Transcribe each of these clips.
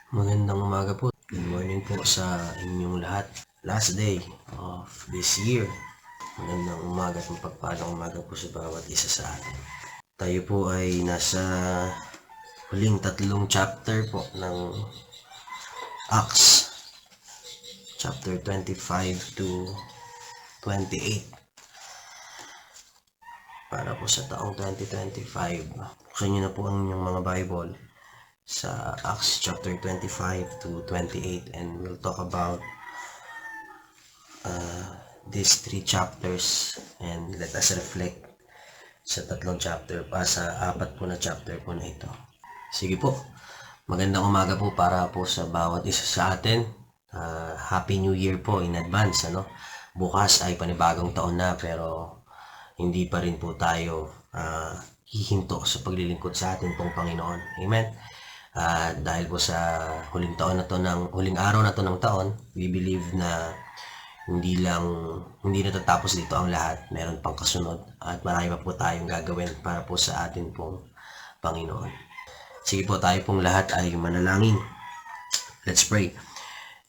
Magandang umaga po. Good morning po sa inyong lahat. Last day of this year. Magandang umaga at mapagpalang umaga po sa bawat isa sa atin. Tayo po ay nasa huling tatlong chapter po ng Acts. Chapter 25 to 28. Para po sa taong 2025. Buksan nyo na po ang inyong mga Bible sa Acts chapter 25 to 28, and we'll talk about these three chapters, and let us reflect sa tatlong chapter sa apat po na chapter po na ito. Sige po, magandang umaga po para po sa bawat isa sa atin. Happy New Year po in advance, ano? Bukas ay panibagong taon na, pero hindi pa rin po tayo hihinto sa paglilingkod sa atin pong Panginoon. Amen. Dahil po sa huling araw na to ng taon, we believe na hindi natatapos dito ang lahat. Meron pang kasunod at marami pa po tayong gagawin para po sa atin pong Panginoon. Sige po, tayo pong lahat ay manalangin. Let's pray.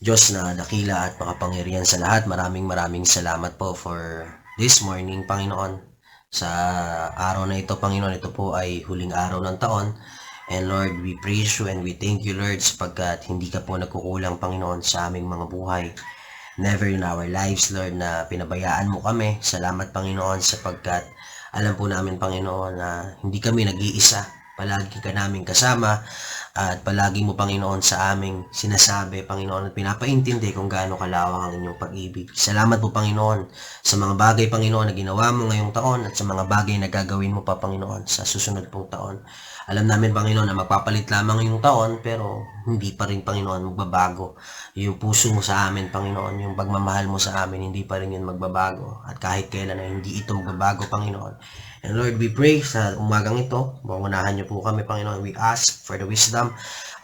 Diyos na dakila at makapangyarihan sa lahat, maraming salamat po for this morning, Panginoon. Sa araw na ito, Panginoon, ito po ay huling araw ng taon. And Lord, we praise you and we thank you, Lord, sapagkat hindi ka po nagkukulang, Panginoon, sa aming mga buhay. Never in our lives, Lord, na pinabayaan mo kami. Salamat, Panginoon, sapagkat alam po namin, Panginoon, na hindi kami nag-iisa. Palagi ka namin kasama at palagi mo, Panginoon, sa aming sinasabi, Panginoon, at pinapaintindi kung gaano kalawak ang inyong pag-ibig. Salamat po, Panginoon, sa mga bagay, Panginoon, na ginawa mo ngayong taon at sa mga bagay na gagawin mo pa, Panginoon, sa susunod pong taon. Alam namin, Panginoon, na magpapalit lamang yung taon, pero hindi pa rin, Panginoon, magbabago. Yung puso mo sa amin, Panginoon, yung pagmamahal mo sa amin, hindi pa rin yun magbabago. At kahit kailan na hindi ito magbabago, Panginoon. And Lord, we pray sa umagang ito, bangunahan niyo po kami, Panginoon. We ask for the wisdom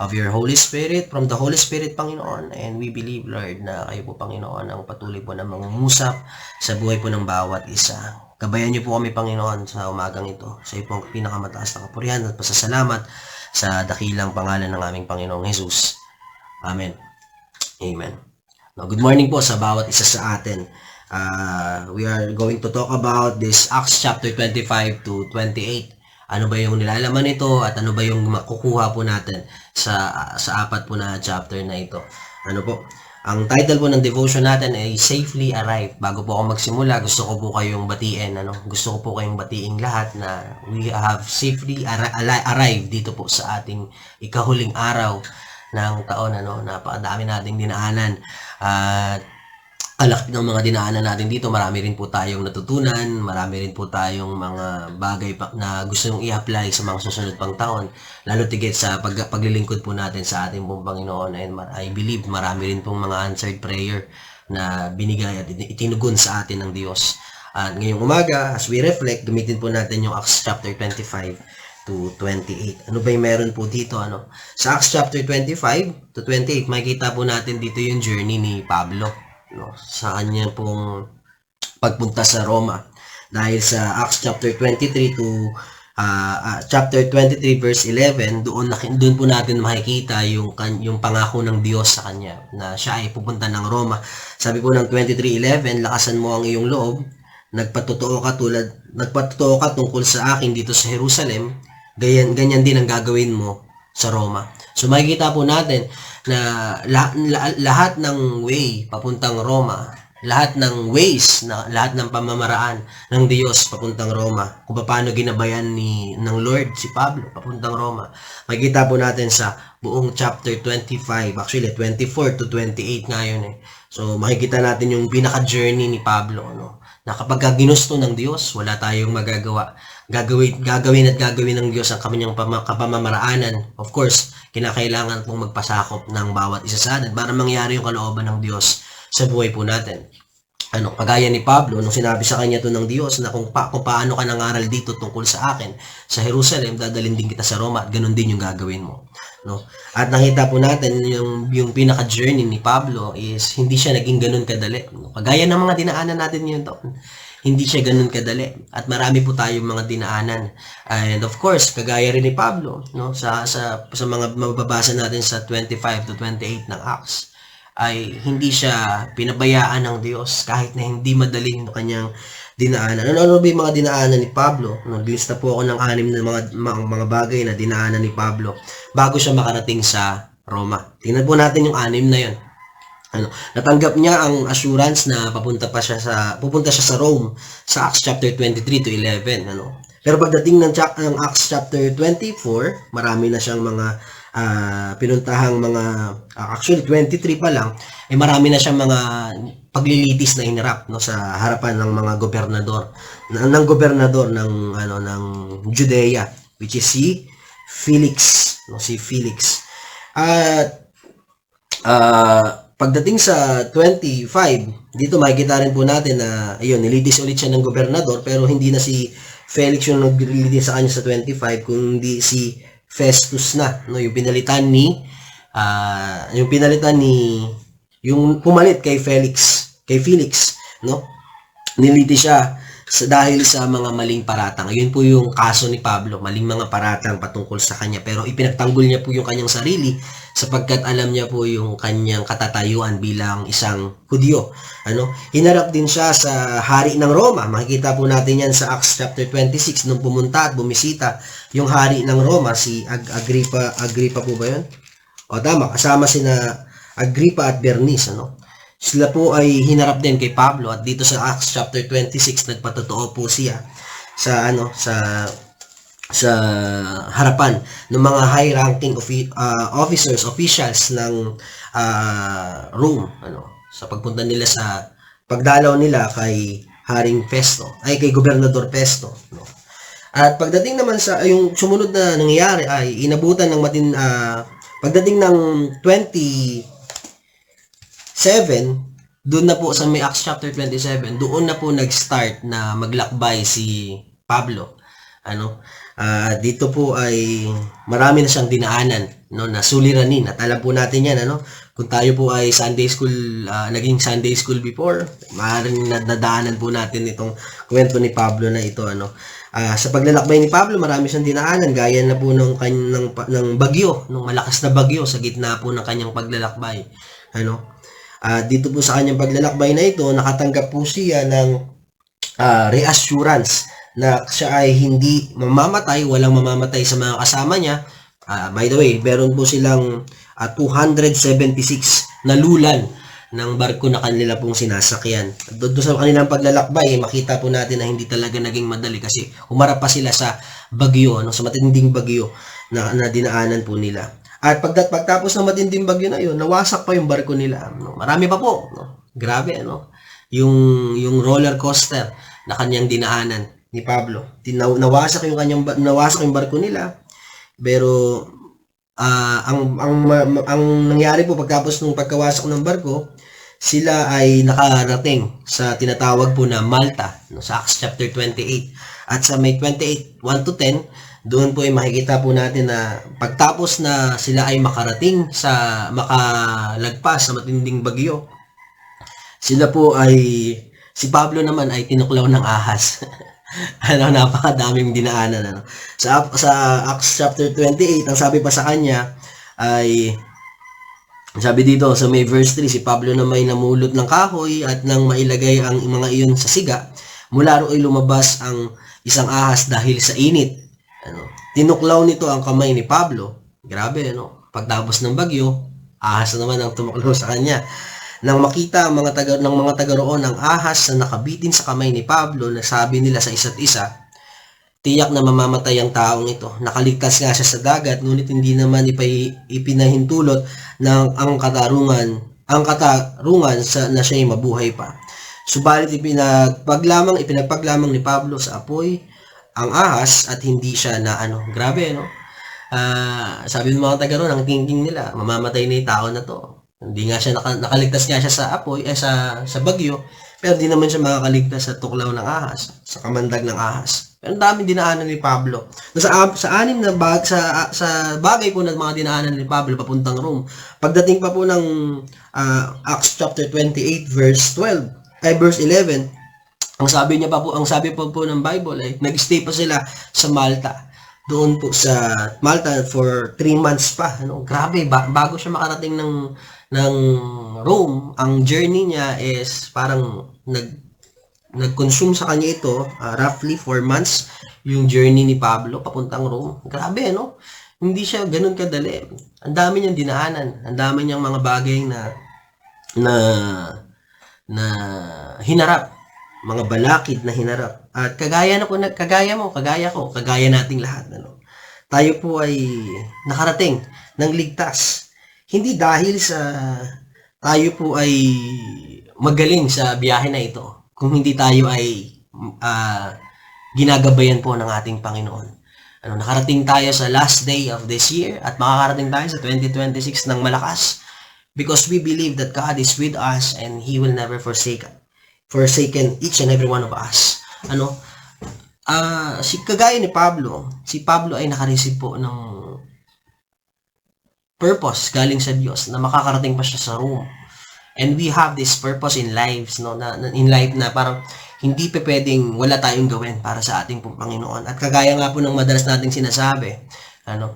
of your Holy Spirit, from the Holy Spirit, Panginoon. And we believe, Lord, na kayo po, Panginoon, ang patuloy po na mangungusap sa buhay po ng bawat isa. Gabayan niyo po kami, Panginoon, sa umagang ito. Sa iyo po ang pinakamataas na kapurihan at pasasalamat sa dakilang pangalan ng aming Panginoong Jesus. Amen. Amen. Now, good morning po sa bawat isa sa atin. We are going to talk about this Acts chapter 25 to 28. Ano ba yung nilalaman nito at ano ba yung makukuha po natin sa apat po na chapter na ito. Ano po? Ang title po ng devotion natin ay Safely Arrive. Bago po ako magsimula, gusto ko po kayong batiin. Gusto ko po kayong batiin lahat na we have safely arrived dito po sa ating ikahuling araw ng taon. Napakadami nating dinaanan. Alak ng mga dinaanan natin dito, marami rin po tayong natutunan, marami rin po tayong mga bagay na gusto nyung i-apply sa mga susunod pang taon, lalo tigit sa paglilingkod po natin sa ating pong Panginoon. And I believe marami rin pong mga answered prayer na binigay at itinugon sa atin ng Diyos. At ngayong umaga, as we reflect, gamitin po natin yung Acts chapter 25 to 28. Ano ba yung meron po dito? Sa Acts chapter 25 to 28, makikita po natin dito yung journey ni Pablo, sa kanya pong pagpunta sa Roma. Dahil sa Acts chapter 23 to chapter 23 verse 11, doon po natin makikita yung pangako ng Diyos sa kanya na siya ay pupunta ng Roma. Sabi po ng 23:11, lakasan mo ang iyong loob, nagpatotoo ka tungkol sa akin dito sa Jerusalem, ganyan din ang gagawin mo sa Roma. So makikita po natin na lahat ng way papuntang Roma, lahat ng ways, lahat ng pamamaraan ng Diyos papuntang Roma, kung paano ginabayan ng Lord si Pablo papuntang Roma. Makikita po natin sa buong chapter 25, actually 24 to 28 ngayon . So makikita natin yung pinaka-journey ni Pablo, na kapag ginusto ng Diyos, wala tayong magagawa. Gagawin ng Diyos ang kanyang kapamamaraanan. Of course, kinakailangan pong magpasakop ng bawat isa sa atin para mangyari yung kalooban ng Diyos sa buhay po natin. Kagaya ni Pablo, nung sinabi sa kanya to ng Diyos na kung paano ka nangaral dito tungkol sa akin sa Jerusalem, dadalhin din kita sa Roma at ganun din yung gagawin mo. At nakita po natin yung pinaka-journey ni Pablo is hindi siya naging ganun kadali. Kagaya ng mga dinaanan natin ngayon taon. hindi siya ganun kadali. At marami po tayong mga dinaanan. And of course, kagaya rin ni Pablo, no, sa mga mababasa natin sa 25 to 28 ng Acts, ay hindi siya pinabayaan ng Diyos kahit na hindi madali yung kanyang dinaanan. Ano ba yung mga dinaanan ni Pablo? No, lista po ako ng 6 na mga bagay na dinaanan ni Pablo bago siya makarating sa Roma. Tingnan po natin yung 6 na yon. Natanggap niya ang assurance na pupunta siya sa Rome sa Acts chapter 23 to 11, Pero pagdating ng Acts chapter 24, marami na siyang mga pinuntahang mga actually 23 pa lang, marami na siyang mga paglilitis na hinarap, sa harapan ng mga gobernador ng Judea, which is si Felix, At pagdating sa 25, dito makikita rin po natin na nilitis ulit siya ng gobernador, pero hindi na si Felix yung naglilitis sa kanya sa 25, kundi si Festus na, yung pinalitan ni yung pumalit kay Felix, nilitis siya dahil sa mga maling paratang. Yun po yung kaso ni Pablo, maling mga paratang patungkol sa kanya, pero ipinagtanggol niya po yung kanyang sarili sapagkat alam niya po yung kanyang katatayuan bilang isang Hudyo. Hinarap din siya sa hari ng Roma. Makikita po natin yan sa Acts chapter 26 nung pumunta at bumisita yung hari ng Roma, si Agrippa po ba yun? O tama, kasama sina Agrippa at Bernice, Sila po ay hinarap din kay Pablo, at dito sa Acts chapter 26 nagpatotoo po siya sa harapan ng mga high-ranking officials ng Rome, sa pagpunta nila sa pagdalaw nila kay Haring Festo, kay Gobernador Festo, At pagdating naman sa yung sumunod na nangyayari ay inabutan ng pagdating ng 27, doon na po sa may Acts chapter 27, doon na po nag-start na maglakbay si Pablo. Dito po ay marami na siyang dinaanan, na suliranin. At alam po natin yan, kung tayo po ay Sunday school, naging Sunday school before, maaaring nadaanan po natin itong kwento ni Pablo na ito, sa paglalakbay ni Pablo, marami siyang dinaanan, gaya na po ng bagyo, ng malakas na bagyo sa gitna po ng kanyang paglalakbay. Dito po sa kanyang paglalakbay na ito, nakatanggap po siya ng reassurance na siya ay hindi mamamatay, walang mamamatay sa mga kasama niya. By the way, meron po silang 276 na lulan ng barko na kanila pong sinasakyan. Doon sa kanilang paglalakbay, makita po natin na hindi talaga naging madali kasi humarap pa sila sa bagyo, sa matinding bagyo na dinaanan po nila. At pagtapos ng matinding bagyo na yun, nawasak pa yung barko nila. Marami pa po. Grabe, yung roller coaster na kanyang dinaanan ni Pablo. Nawasak yung barko nila. Pero ang nangyari po pagtapos ng pagkawasak ng barko, sila ay nakarating sa tinatawag po na Malta, sa Acts chapter 28. At sa may 28, 1 to 10, doon po ay makikita po natin na pagtapos na sila ay makalagpas sa matinding bagyo, si Pablo naman ay tinuklaw ng ahas. Napakadaming dinaanan. Sa Acts chapter 28, ang sabi pa sa kanya ay, sabi dito sa may verse 3, si Pablo na may namulot ng kahoy at nang mailagay ang mga iyon sa siga, mula roon ay lumabas ang isang ahas dahil sa init. Tinuklaw nito ang kamay ni Pablo. Grabe, pagtapos ng bagyo, ahas naman ang tumuklaw sa kanya. Nang makita ang mga taga roon ang ahas na nakabitin sa kamay ni Pablo, nasabi nila sa isa't isa, tiyak na mamamatay ang taong ito. Nakaligtas nga siya sa dagat, ngunit hindi naman ipinahintulot ng ang katarungan na siya ay mabuhay pa. Subalit ipinagpag lamang ni Pablo sa apoy ang ahas at hindi siya na grabe, sabi ng mga taga roon, ang thinking nila, mamamatay na yung tao na to. Hindi nga siya nakaligtas nga siya sa apoy, sa bagyo, pero di naman siya makakaligtas sa tuklaw ng ahas, sa kamandag ng ahas. Pero ang daming dinaanan ni Pablo. Sa bagay po ng mga dinaanan ni Pablo papuntang Rome. Pagdating pa po ng Acts chapter 28 verse 11, Ang sabi pa po ng Bible ay nag-stay pa sila sa Malta. Doon po sa Malta for 3 months pa. Ano, grabe, bago siya makarating ng Rome, ang journey niya is parang nag-consume sa kanya ito, roughly 4 months, yung journey ni Pablo papuntang Rome. Grabe, no? Hindi siya ganun kadali. Ang dami niyang dinaanan. Ang dami niyang mga bagay na na hinarap, mga balakid na hinarap. At kagaya mo, kagaya ko, kagaya nating lahat, ano. Tayo po ay nakarating ng ligtas. Hindi dahil sa tayo po ay magaling sa biyahe na ito. Kung hindi tayo ay ginagabayan po ng ating Panginoon. Ano, nakarating tayo sa last day of this year at makakarating tayo sa 2026 ng malakas because we believe that God is with us and He will never forsaken each and every one of us. Ano, kagaya ni Pablo, si Pablo ay nakareceive po ng purpose galing sa Diyos na makakarating pa siya sa Rome. And we have this purpose in lives, no, in life na parang hindi pa pwedeng wala tayong gawin para sa ating Panginoon. At kagaya nga po ng madalas nating sinasabi, ano,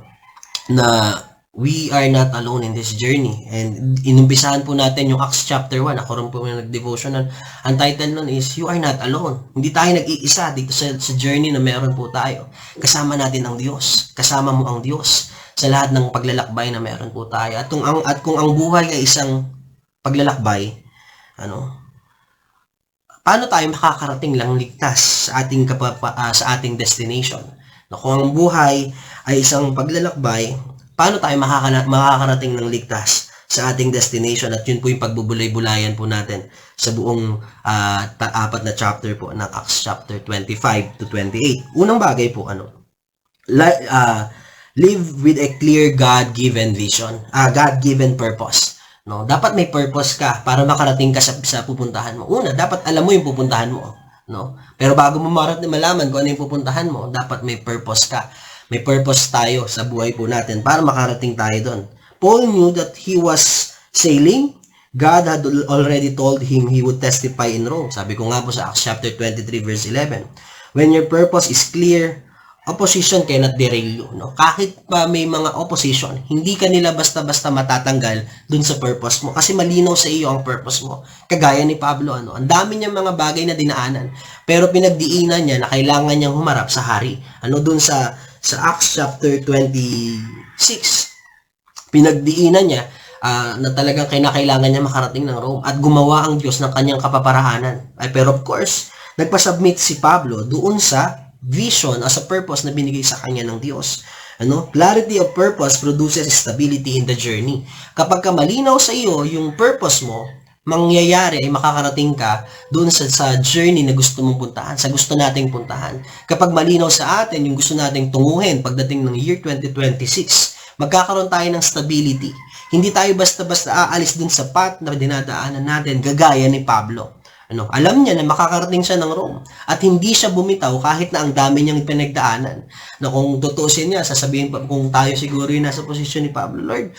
na we are not alone in this journey. And inumpisahan po natin yung Acts chapter 1. Ako rin po yung nag-devotional. Ang title nun is, You Are Not Alone. Hindi tayo nag-iisa dito sa journey na meron po tayo. Kasama natin ang Diyos. Kasama mo ang Diyos sa lahat ng paglalakbay na meron po tayo. At kung ang buhay ay isang paglalakbay, ano, paano tayo makakarating lang ligtas sa ating destination? No, kung ang buhay ay isang paglalakbay, paano tayo makakarating ng ligtas sa ating destination? At yun po yung pagbubulay-bulayan po natin sa buong 4 na chapter po ng Acts chapter 25 to 28. Unang bagay po, live with a clear God-given vision, God-given purpose. No, dapat may purpose ka para makarating ka sa pupuntahan mo. Una, dapat alam mo yung pupuntahan mo, no? Pero bago mo malaman kung ano yung pupuntahan mo, dapat may purpose ka. May purpose tayo sa buhay po natin para makarating tayo doon. Paul knew that he was sailing. God had already told him he would testify in Rome. Sabi ko nga po sa Acts chapter 23 verse 11. When your purpose is clear, opposition cannot derail you, no? Kahit pa may mga opposition, hindi ka nila basta-basta matatanggal dun sa purpose mo kasi malinaw sa iyo ang purpose mo. Kagaya ni Pablo, ano, ang dami niyang mga bagay na dinaanan, pero pinagdiinan niya na kailangan niyang humarap sa hari. Ano dun sa Acts chapter 26, pinagdiinan niya na talagang kailangan niya makarating ng Rome at gumawa ang Diyos ng kanyang kapaparahanan. Pero of course, nagpasubmit si Pablo doon sa vision as a purpose na binigay sa kanya ng Diyos. Ano? Clarity of purpose produces stability in the journey. Kapag ka malinaw sa iyo yung purpose mo, mangyayari ay makakarating ka doon sa journey na gusto mong puntahan, sa gusto nating puntahan. Kapag malinaw sa atin yung gusto nating tunguhin pagdating ng year 2026, magkakaroon tayo ng stability. Hindi tayo basta-basta aalis doon sa path na dinadaanan natin, gagaya ni Pablo. Ano, alam niya na makakarating siya ng Rome at hindi siya bumitaw kahit na ang dami niyang pinagdaanan. Na kung tutuusin niya, sasabihin pa kung tayo siguro yung nasa posisyon ni Pablo, Lord,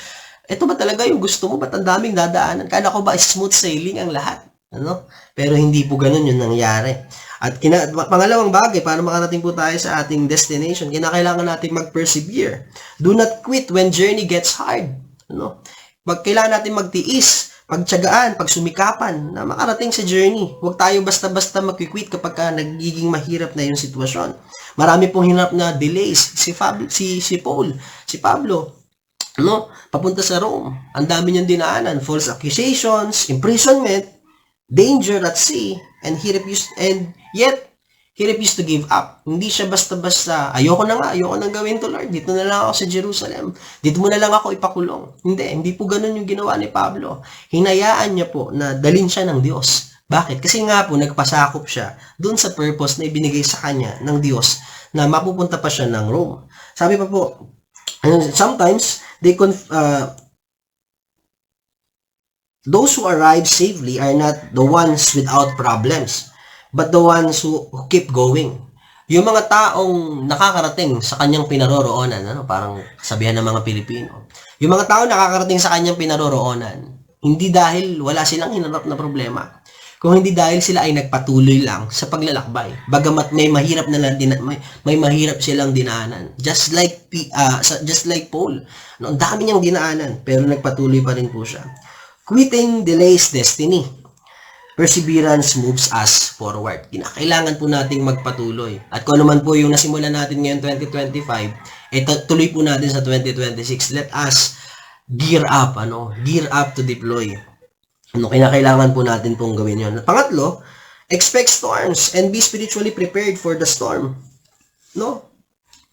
ito ba talaga yung gusto mo? Ba't ang daming dadaanan? Kala ko ba smooth sailing ang lahat? Ano? Pero hindi po ganun yung nangyari. At pangalawang bagay, para makarating po tayo sa ating destination, kinakailangan natin mag-persevere. Do not quit when journey gets hard. Ano? Kailangan natin magtiis, pagtiyagaan, pagsumikapan na makarating sa journey. Huwag tayo basta-basta mag-quit kapag nagiging mahirap na yung sitwasyon. Marami pong hinarap na delays. Si Pablo, no? Papunta sa Rome. Ang dami niyang dinaanan. False accusations, imprisonment, danger at sea, and yet, he refused to give up. Hindi siya basta-basta, ayoko nang gawin to, Lord. Dito na lang ako sa Jerusalem. Dito mo na lang ako ipakulong. Hindi po ganun yung ginawa ni Pablo. Hinayaan niya po na dalhin siya ng Diyos. Bakit? Kasi nga po, nagpasakop siya doon sa purpose na ibinigay sa kanya ng Diyos na mapupunta pa siya ng Rome. Sabi pa po, sometimes, those who arrive safely are not the ones without problems, but the ones who keep going. Yung mga taong nakakarating sa kanyang pinaroroonan, parang sabihan ng mga Pilipino, yung mga taong nakakarating sa kanyang pinaroroonan, hindi dahil wala silang hinarap na problema, Kung hindi dahil sila ay nagpatuloy lang sa paglalakbay. Bagamat may mahirap may mahirap silang dinaanan. Just like Paul. No, ang dami niyang dinaanan, pero nagpatuloy pa rin po siya. Quitting delays destiny. Perseverance moves us forward. Kailangan po nating magpatuloy. At kung ano man po yung nasimulan natin ngayon 2025, tuloy po natin sa 2026. Let us gear up to deploy. Kailangan po natin pong gawin yun. At pangatlo, expect storms and be spiritually prepared for the storm. No?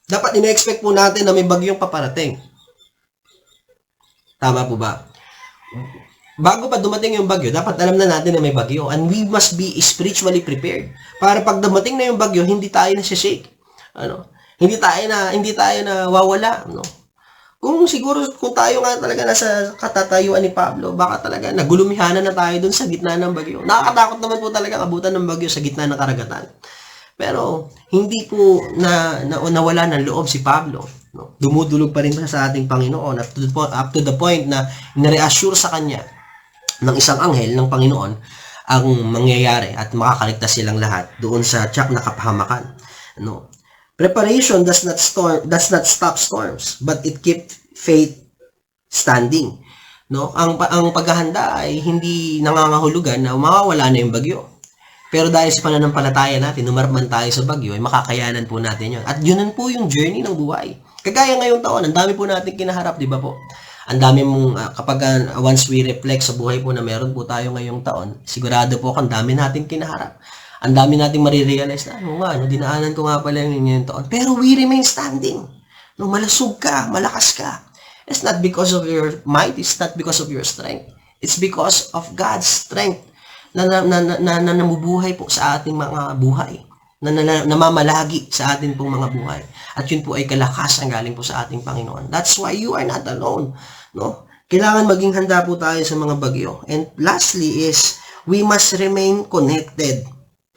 Dapat ina-expect po natin na may bagyong paparating. Tama po ba? Bago pa dumating yung bagyo, dapat alam na natin na may bagyo. And we must be spiritually prepared. Para pag dumating na yung bagyo, hindi tayo na-shake. Hindi tayo na wawala. Kung tayo nga talaga nasa katatayuan ni Pablo, baka talaga nagulumihanan na tayo dun sa gitna ng bagyo. Nakakatakot naman po talaga abutan ng bagyo sa gitna ng karagatan. Pero hindi po nawala ng loob si Pablo. Dumudulog pa rin sa ating Panginoon up to the point na nireassure sa kanya ng isang anghel ng Panginoon ang mangyayari at makakaligtas silang lahat doon sa tiyak na kapahamakan. Preparation does not stop storms, but it keeps faith standing. Ang paghahanda ay hindi nangangahulugan na mawawala na yung bagyo. Pero dahil sa pananampalataya natin, numarman tayo sa bagyo, ay makakayanan po natin yun. At yun po yung journey ng buhay. Kagaya ngayong taon, ang dami po natin kinaharap, di ba po? Ang dami mong, once we reflect sa buhay po na meron po tayo ngayong taon, sigurado po ang dami natin kinaharap. Ang dami nating marirealize na, dinaanan ko nga pala yung taon. Pero we remain standing. Malusog ka, malakas ka. It's not because of your might, it's not because of your strength. It's because of God's strength na namubuhay po sa ating mga buhay. Na namamalagi sa ating pong mga buhay. At yun po ay kalakasan galing po sa ating Panginoon. That's why you are not alone. Kailangan maging handa po tayo sa mga bagyo. And lastly is, we must remain connected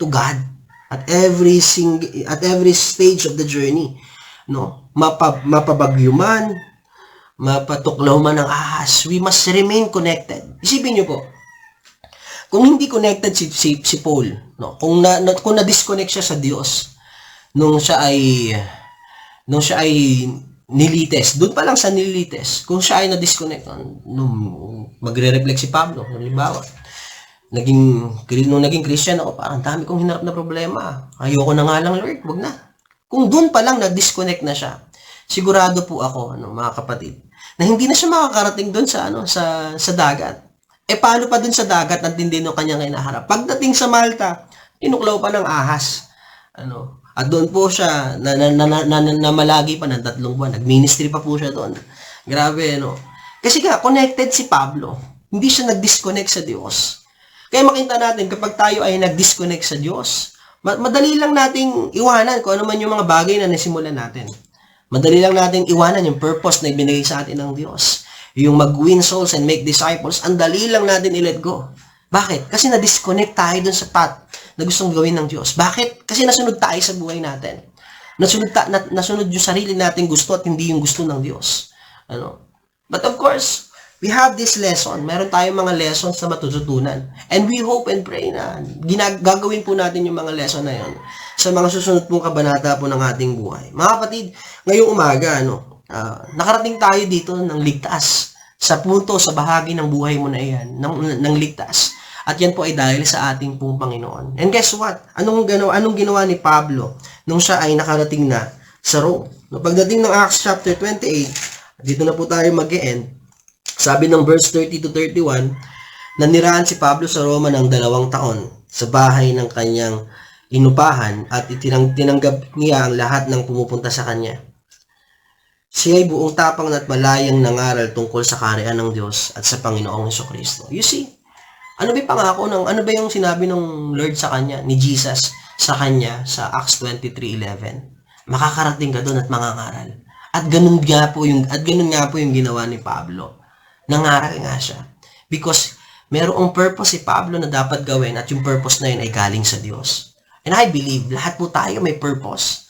to God at every stage of the journey. Mapabagyo man, mapatuklaw man ng ahas, we must remain connected. Isipin niyo po, kung hindi connected si Paul, kung na-disconnect siya sa Diyos nung siya ay nilites, doon pa lang sa nilites, kung siya ay na-disconnect, magre-reflect si Pablo, halimbawa, nung naging Christian ako, parang dami kong hinarap na problema. Ayoko na nga lang, Lord, wag na. Kung doon pa lang na-disconnect na siya, sigurado po ako, mga kapatid, na hindi na siya makakarating doon sa dagat. Paano pa doon sa dagat at hindi nung kanyang inaharap? Pagdating sa Malta, tinuklaw pa ng ahas. At doon po siya, namalagi pa ng 3 buwan. Nag-ministry pa po siya doon. Grabe, Kasi connected si Pablo. Hindi siya nag-disconnect sa Diyos. Kaya makita natin, kapag tayo ay nag-disconnect sa Diyos, madali lang nating iwanan kung ano man yung mga bagay na nasimulan natin. Madali lang nating iwanan yung purpose na ibinigay sa atin ng Diyos. Yung mag-win souls and make disciples, ang dali lang natin i-let go. Bakit? Kasi na-disconnect tayo dun sa path na gustong gawin ng Diyos. Bakit? Kasi nasunod tayo sa buhay natin. Nasunod yung sarili nating gusto at hindi yung gusto ng Diyos. But of course, we have this lesson. Meron tayong mga lessons na matututunan. And we hope and pray na gagawin po natin yung mga lesson na yun sa mga susunod pong kabanata po ng ating buhay. Mga kapatid, ngayong umaga, nakarating tayo dito ng ligtas. Sa punto, sa bahagi ng buhay mo na yan, ng ligtas. At yan po ay dahil sa ating pong Panginoon. And guess what? Anong ginawa ni Pablo nung siya ay nakarating na sa Rome? Pagdating ng Acts chapter 28, dito na po tayo mag-e-end. Sabi ng verse 30 to 31, nanirahan si Pablo sa Roma ng 2 taon sa bahay ng kanyang inupahan at tinanggap niya ang lahat ng pumupunta sa kanya. Siya ay buong tapang at malayang nangaral tungkol sa kaharian ng Diyos at sa Panginoong Hesukristo. You see, ano ba yung sinabi ng Lord sa kanya, ni Jesus sa kanya sa Acts 23:11? Makakarating ka doon at mangangaral. At ganun nga po yung ginawa ni Pablo. Nangaral nga siya. Because merong purpose si Pablo na dapat gawin at yung purpose na yun ay galing sa Diyos. And I believe, lahat po tayo may purpose.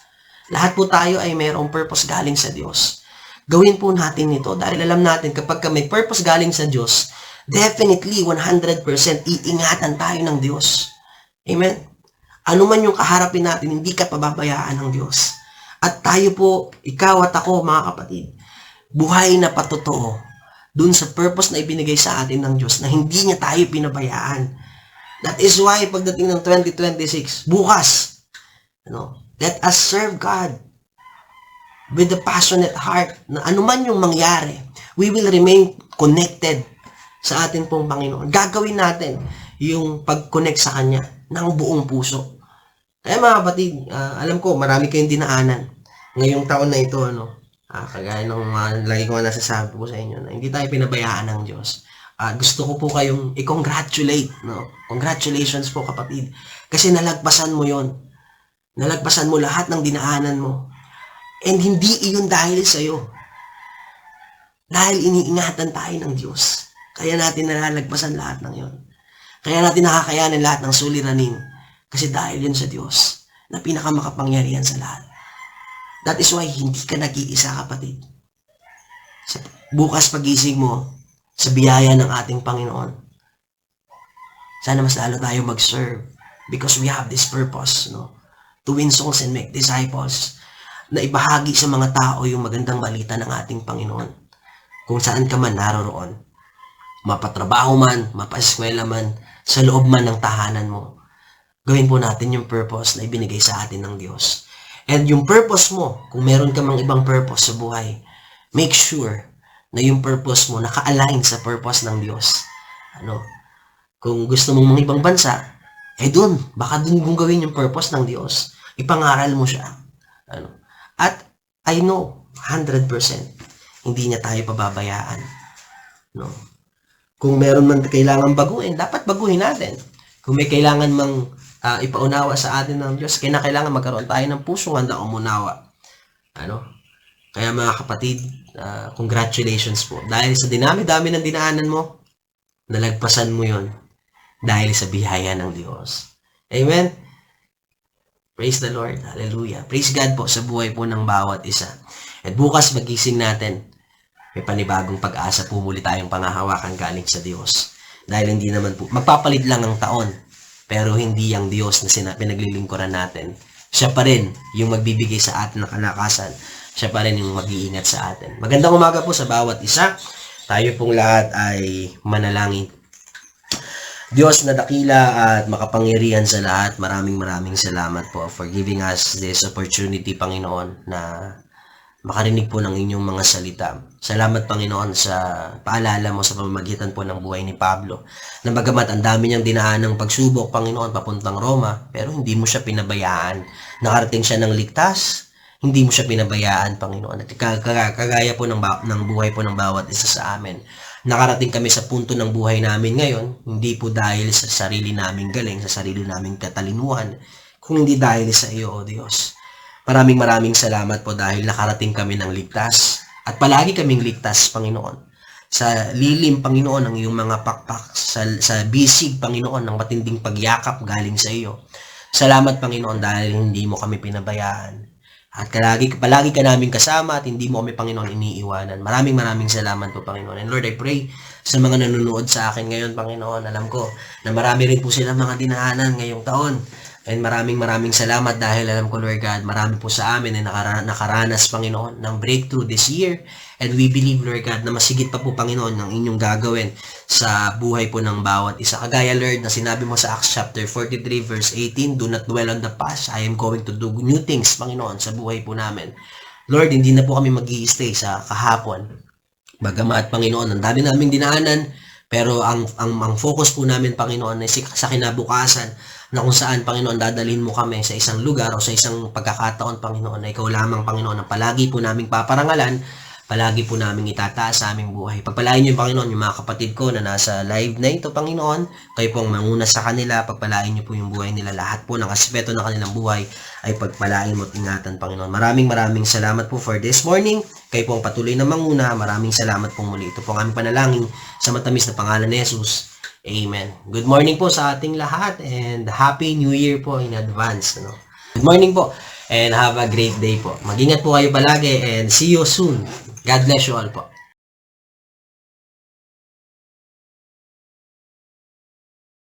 Lahat po tayo ay mayroong purpose galing sa Diyos. Gawin po natin ito dahil alam natin kapag may purpose galing sa Diyos, definitely 100% iingatan tayo ng Diyos. Amen? Ano man yung kaharapin natin, hindi ka pababayaan ng Diyos. At tayo po, ikaw at ako, mga kapatid, buhay na patotoo dun sa purpose na ibinigay sa atin ng Diyos na hindi niya tayo pinabayaan. That is why pagdating ng 2026, bukas, let us serve God with a passionate heart na anuman yung mangyari, we will remain connected sa atin pong Panginoon. Gagawin natin yung pag-connect sa Kanya ng buong puso. Kaya mga kapatid, alam ko marami kayong dinaanan ngayong taon na ito, kagaya ng lagi ko nasasabi po sa inyo na hindi tayo pinabayaan ng Diyos. Gusto ko po kayong i-congratulate, Congratulations po kapatid. Kasi nalagpasan mo yon. Nalagpasan mo lahat ng dinaanan mo. And hindi iyon dahil sa'yo. Dahil iniingatan tayo ng Diyos. Kaya natin nalalagpasan lahat ng yon. Kaya natin nakakayanin lahat ng suliranin. Kasi dahil yun sa Diyos na pinakamakapangyarihan sa lahat. That is why hindi ka nag-iisa, kapatid. Bukas pagising mo, sa biyaya ng ating Panginoon, sana mas lalo tayo mag-serve because we have this purpose, to win souls and make disciples, na ibahagi sa mga tao yung magandang balita ng ating Panginoon. Kung saan ka man naroroon, mapatrabaho man, mapaskwela man, sa loob man ng tahanan mo, gawin po natin yung purpose na ibinigay sa atin ng Diyos. And yung purpose mo, kung meron ka mang ibang purpose sa buhay, make sure na yung purpose mo naka-align sa purpose ng Diyos. Kung gusto mong mga ibang bansa, baka dun kung gawin yung purpose ng Diyos. Ipangaral mo siya. At I know 100% hindi niya tayo pababayaan. Kung meron man kailangan baguhin, dapat baguhin natin. Kung may kailangan mang ipaunawa sa atin ng Diyos, kailangan magkaroon tayo ng pusong handa umunawa. Kaya mga kapatid, congratulations po. Dahil sa dinami-dami ng dinaanan mo, nalagpasan mo yon dahil sa biyaya ng Diyos. Amen? Praise the Lord. Hallelujah. Praise God po sa buhay po ng bawat isa. At bukas magising natin, may panibagong pag-asa po muli tayong pangahawakan galing sa Diyos. Dahil hindi naman po, magpapalit lang ang taon, pero hindi ang Diyos na pinaglilingkuran natin. Siya pa rin yung magbibigay sa atin ng kalakasan. Siya pa rin yung mag-iingat sa atin. Magandang umaga po sa bawat isa. Tayo pong lahat ay manalangin. Diyos na dakila at makapangyarihan sa lahat, maraming salamat po for giving us this opportunity, Panginoon, na makarinig po ng inyong mga salita. Salamat, Panginoon, sa paalala mo sa pamamagitan po ng buhay ni Pablo. Na bagamat ang dami niyang dinaan ng pagsubok, Panginoon, papuntang Roma, pero hindi mo siya pinabayaan. Nakarating siya ng ligtas, hindi mo siya pinabayaan, Panginoon. At kagaya po ng buhay po ng bawat isa sa amin. Nakarating kami sa punto ng buhay namin ngayon, hindi po dahil sa sarili naming galing, sa sarili naming katalinuhan, kung hindi dahil sa iyo, O Diyos. Maraming salamat po dahil nakarating kami ng ligtas. At palagi kaming ligtas, Panginoon. Sa lilim, Panginoon, ng iyong mga pakpak, sa bisig, Panginoon, ng matinding pagyakap galing sa iyo. Salamat, Panginoon, dahil hindi mo kami pinabayaan. At palagi ka namin kasama at hindi mo kami, Panginoon, iniiwanan. Maraming salamat po, Panginoon. And Lord, I pray sa mga nanonood sa akin ngayon, Panginoon. Alam ko na marami rin po silang mga dinaanan ngayong taon. And maraming salamat dahil alam ko, Lord God, marami po sa amin ay nakaranas, Panginoon, ng breakthrough this year. And we believe, Lord God, na masigit pa po, Panginoon, ng inyong gagawin sa buhay po ng bawat isa. Kagaya, Lord, na sinabi mo sa Acts chapter 43 verse 18, do not dwell on the past. I am going to do new things, Panginoon, sa buhay po namin. Lord, hindi na po kami mag-i-stay sa kahapon. Bagamat, Panginoon, ang dami naming dinaanan, pero ang focus po namin, Panginoon, ay sa kinabukasan, na kung saan, Panginoon, dadalhin mo kami sa isang lugar o sa isang pagkakataon, Panginoon, na ikaw lamang, Panginoon, na palagi po naming paparangalan, palagi po namin itataas sa aming buhay. Pagpalain niyo, Panginoon, yung mga kapatid ko na nasa live na ito, Panginoon, kayo pong manguna sa kanila, pagpalain niyo po yung buhay nila, lahat po ng aspeto ng kanilang buhay ay pagpalain mo at ingatan, Panginoon. Maraming salamat po for this morning. Kayo pong patuloy na manguna, maraming salamat po muli. Ito po ang aming panalangin sa matamis na pangalan ni Jesus. Amen. Good morning po sa ating lahat and Happy New Year po in advance. Good morning po and have a great day po. Mag-ingat po kayo palagi and see you soon. God bless you all po.